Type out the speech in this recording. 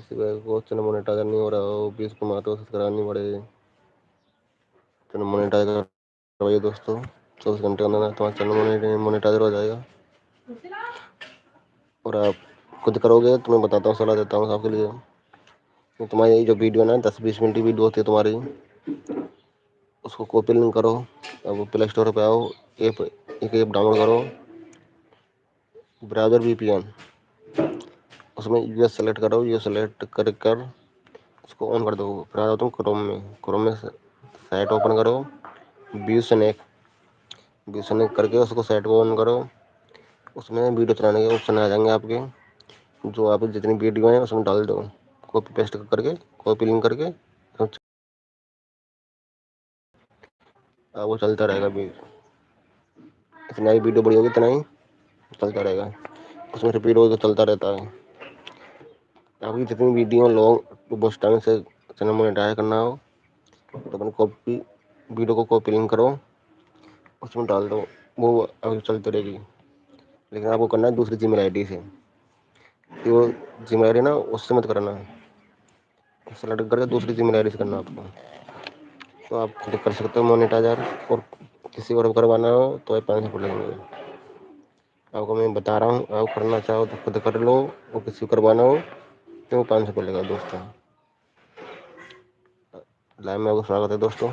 किसी को channel monetiser नहीं हो रहा हो, 20 कमाते हो, सब्सक्राइब नहीं बढ़े, चैनल मोनेटाइजर करवाइए दोस्तों। 24 घंटे के अंदर तुम्हारा चैनल मोनेटाइजर हो जाएगा। और आप खुद करोगे तो मैं बताता हूँ, सलाह देता हूँ आपके लिए। तो तुम्हारी जो वीडियो ना 10-20 मिनट की वीडियो होती है तुम्हारी, उसको कॉपी लिंक करो। अब प्ले स्टोर पे आओ, एक ऐप डाउनलोड करो, ब्राउज़र VPN। उसमें यूएस सेलेक्ट करो, यूएस सेलेक्ट कर उसको ऑन कर दो। फिर आ जाओ तुम क्रोम में साइट ओपन करो, व्यू स्नैक करके उसको साइट को ऑन करो। उसमें वीडियो चलाने के ऑप्शन आ जाएंगे आपके, जो आप जितनी वीडियो हैं उसमें डाल दो, कॉपी पेस्ट करके, कॉपी लिंक करके। तो वो चलता रहेगा भी, इतना ही वीडियो बड़ी होगी इतना ही चलता रहेगा, उसमें रिपीट हो तो चलता रहता है। आपकी जितनी वीडियो लॉन्ग बहुत टाइम से चैनल मोनेटाइज करना हो तो अपनी वीडियो को कॉपी लिंक करो, उसमें डाल दो, वो अभी चलती रहेगी। लेकिन आपको करना है दूसरी जीमेल आईडी से, कि वो जीमेल आईडी ना उससे मत करना, सेलेक्ट करके दूसरी जीमेल आईडी से करना आपको। तो आप खुद कर सकते हो मोनेटाइजर। और किसी और को करवाना हो तो 500 लगेंगे। आपको मैं बता रहा हूँ, आप करना चाहो तो खुद कर लो, और किसी को करवाना हो तो 500 लगेगा दोस्तों। लाइव में आपका स्वागत है दोस्तों।